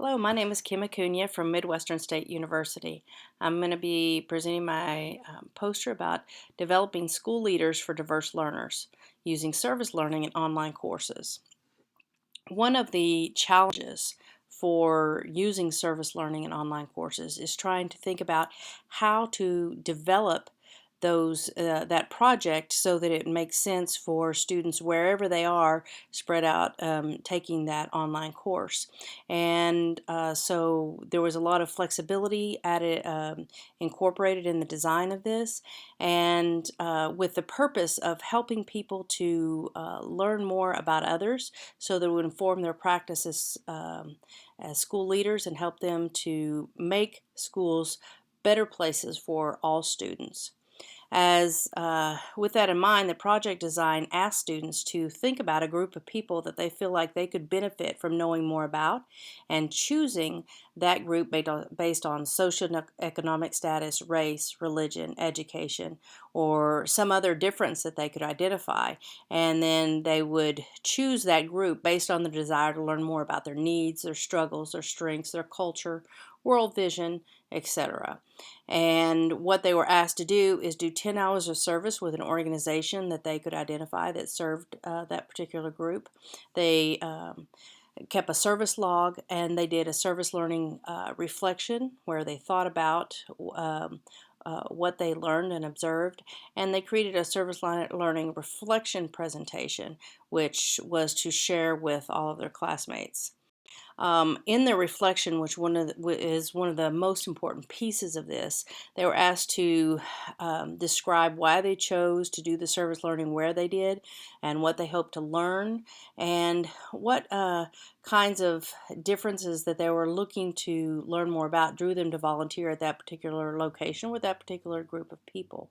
Hello, my name is Kim Acuña from Midwestern State University. I'm going to be presenting my poster about developing school leaders for diverse learners using service learning in online courses. One of the challenges for using service learning in online courses is trying to think about how to develop that project so that it makes sense for students wherever they are spread out taking that online course. And so there was a lot of flexibility incorporated in the design of this, and with the purpose of helping people to learn more about others so that it would inform their practices as school leaders and help them to make schools better places for all students. With that in mind, the project design asks students to think about a group of people that they feel like they could benefit from knowing more about, and choosing that group based on socioeconomic status, race, religion, education, or some other difference that they could identify. And then they would choose that group based on the desire to learn more about their needs, their struggles, their strengths, their culture, world vision, etc. And what they were asked to do is do 10 hours of service with an organization that they could identify that served that particular group. They kept a service log, and they did a service learning reflection where they thought about what they learned and observed, and they created a service learning reflection presentation, which was to share with all of their classmates. In their reflection, which is one of the most important pieces of this, they were asked to describe why they chose to do the service learning where they did, and what they hoped to learn, and what kinds of differences that they were looking to learn more about drew them to volunteer at that particular location with that particular group of people.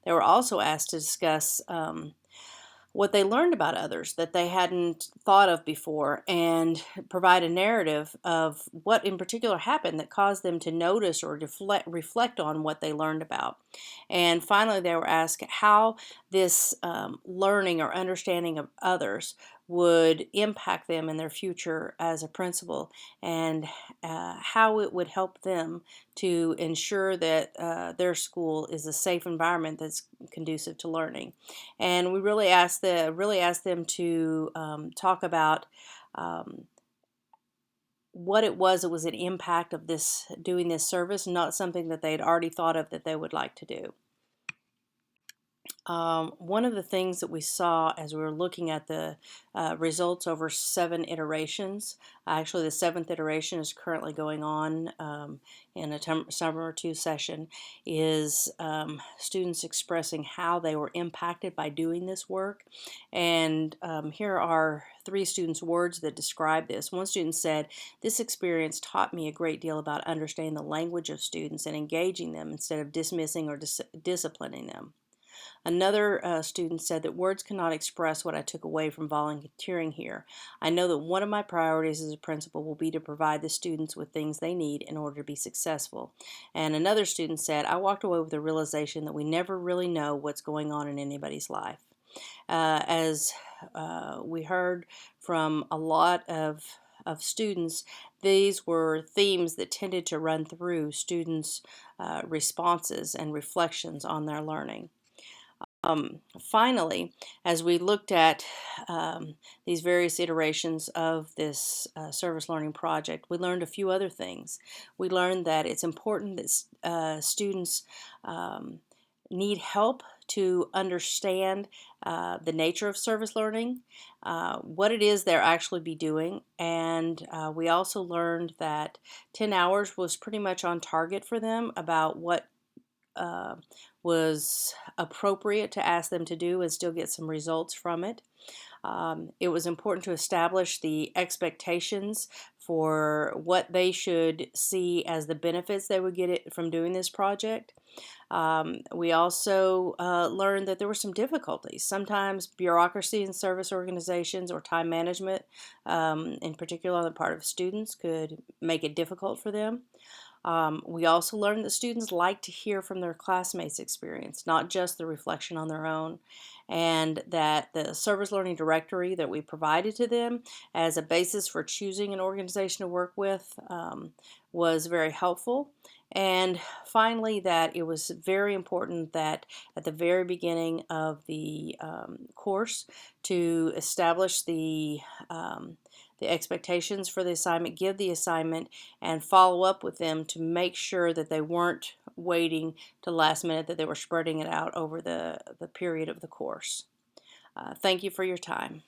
They were also asked to discuss what they learned about others that they hadn't thought of before, and provide a narrative of what in particular happened that caused them to notice or reflect on what they learned about. And finally, they were asked how this learning or understanding of others would impact them in their future as a principal, and how it would help them to ensure that their school is a safe environment that's conducive to learning. And we really asked them to talk about what it was that was an impact of this doing this service, not something that they'd already thought of that they would like to do. One of the things that we saw as we were looking at the results over 7 iterations, actually the 7th iteration is currently going on in a summer or 2 session, is students expressing how they were impacted by doing this work. And here are 3 students' words that describe this. One student said, "This experience taught me a great deal about understanding the language of students and engaging them instead of dismissing or disciplining them." Another student said that words cannot express what I took away from volunteering here. I know that one of my priorities as a principal will be to provide the students with things they need in order to be successful. And another student said, I walked away with the realization that we never really know what's going on in anybody's life. As we heard from a lot of students, these were themes that tended to run through students' responses and reflections on their learning. Finally, as we looked at these various iterations of this service learning project, we learned a few other things. We learned that it's important that students need help to understand the nature of service learning, what it is they'll actually be doing, and we also learned that 10 hours was pretty much on target for them about what uh, was appropriate to ask them to do and still get some results from it. It was important to establish the expectations for what they should see as the benefits they would get it from doing this project. We also learned that there were some difficulties. Sometimes bureaucracy in service organizations or time management, in particular on the part of students, could make it difficult for them. We also learned that students like to hear from their classmates' experience, not just the reflection on their own. and that the service learning directory that we provided to them as a basis for choosing an organization to work with was very helpful. And finally, that it was very important that at the very beginning of the course to establish the expectations for the assignment, give the assignment, and follow up with them to make sure that they weren't waiting to last minute, that they were spreading it out over the period of the course. Thank you for your time.